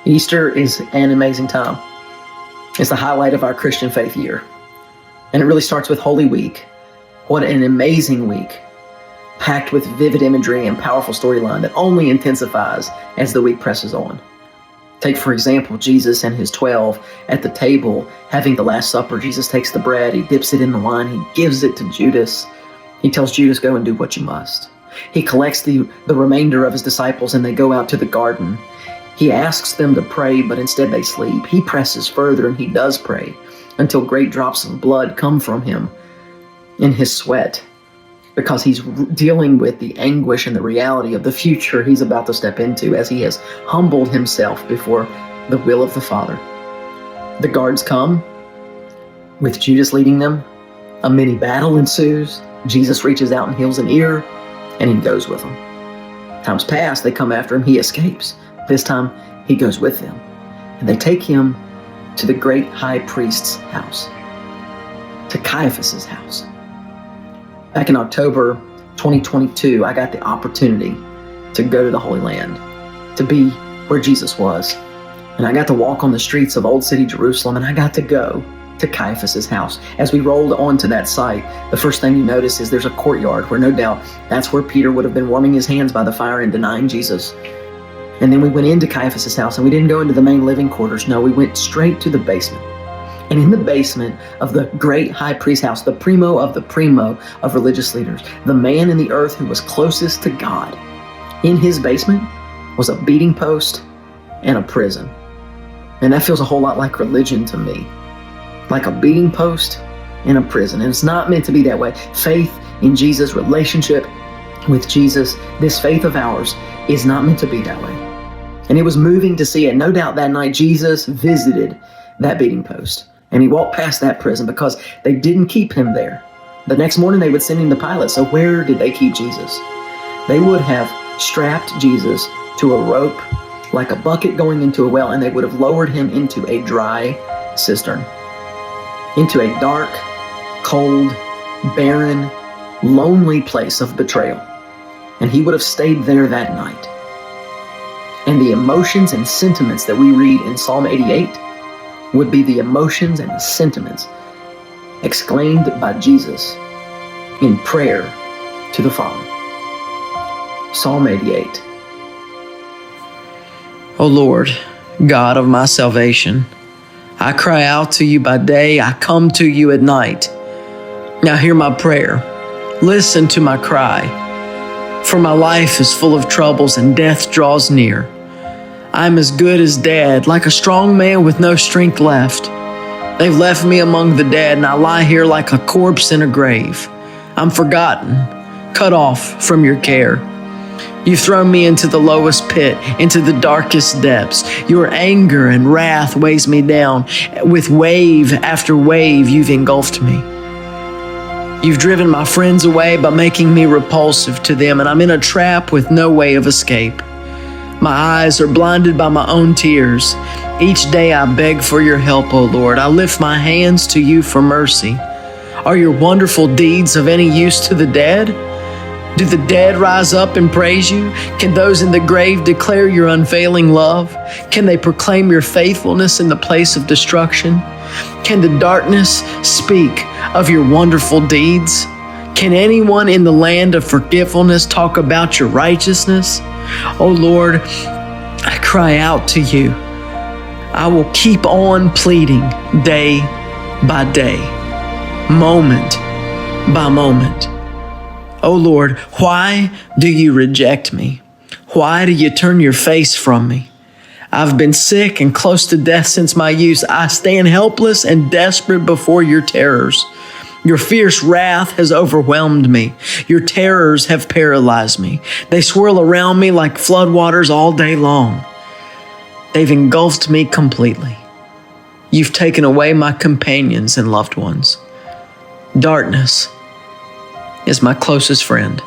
Easter is an amazing time. It's the highlight of our Christian faith year. And it really starts with Holy Week. What an amazing week, packed with vivid imagery and powerful storyline that only intensifies as the week presses on. Take, for example, Jesus and his 12 at the table having the Last Supper. Jesus takes the bread, he dips it in the wine, he gives it to Judas. He tells Judas, go and do what you must. He collects the remainder of his disciples and they go out to the garden. He asks them to pray, but instead they sleep. He presses further and he does pray until great drops of blood come from him in his sweat, because he's dealing with the anguish and the reality of the future he's about to step into as he has humbled himself before the will of the Father. The guards come, with Judas leading them. A mini battle ensues. Jesus reaches out and heals an ear, and he goes with them. Times pass, they come after him, he escapes. This time, he goes with them, and they take him to the great high priest's house, to Caiaphas' house. Back in October 2022, I got the opportunity to go to the Holy Land, to be where Jesus was. And I got to walk on the streets of Old City Jerusalem, and I got to go to Caiaphas' house. As we rolled onto that site, the first thing you notice is there's a courtyard where no doubt that's where Peter would have been warming his hands by the fire and denying Jesus. And then we went into Caiaphas' house, and we didn't go into the main living quarters. No, we went straight to the basement. And in the basement of the great high priest's house, the primo of religious leaders, the man in the earth who was closest to God, in his basement was a beating post and a prison. And that feels a whole lot like religion to me, like a beating post and a prison. And it's not meant to be that way. Faith in Jesus, relationship with Jesus, this faith of ours is not meant to be that way. And it was moving to see it. No doubt that night Jesus visited that beating post. And he walked past that prison because they didn't keep him there. The next morning they would send him to Pilate. So where did they keep Jesus? They would have strapped Jesus to a rope like a bucket going into a well, and they would have lowered him into a dry cistern, into a dark, cold, barren, lonely place of betrayal. And he would have stayed there that night. And the emotions and sentiments that we read in Psalm 88 would be the emotions and the sentiments exclaimed by Jesus in prayer to the Father. Psalm 88. O Lord, God of my salvation, I cry out to you by day, I come to you at night. Now hear my prayer, listen to my cry, for my life is full of troubles and death draws near. I am as good as dead, like a strong man with no strength left. They've left me among the dead, and I lie here like a corpse in a grave. I'm forgotten, cut off from your care. You've thrown me into the lowest pit, into the darkest depths. Your anger and wrath weighs me down. With wave after wave, you've engulfed me. You've driven my friends away by making me repulsive to them, and I'm in a trap with no way of escape. My eyes are blinded by my own tears. Each day I beg for your help, O Lord. I lift my hands to you for mercy. Are your wonderful deeds of any use to the dead? Do the dead rise up and praise you? Can those in the grave declare your unfailing love? Can they proclaim your faithfulness in the place of destruction? Can the darkness speak of your wonderful deeds? Can anyone in the land of forgetfulness talk about your righteousness? O Lord, I cry out to you. I will keep on pleading day by day, moment by moment. O Lord, why do you reject me? Why do you turn your face from me? I've been sick and close to death since my youth. I stand helpless and desperate before your terrors. Your fierce wrath has overwhelmed me. Your terrors have paralyzed me. They swirl around me like floodwaters all day long. They've engulfed me completely. You've taken away my companions and loved ones. Darkness is my closest friend.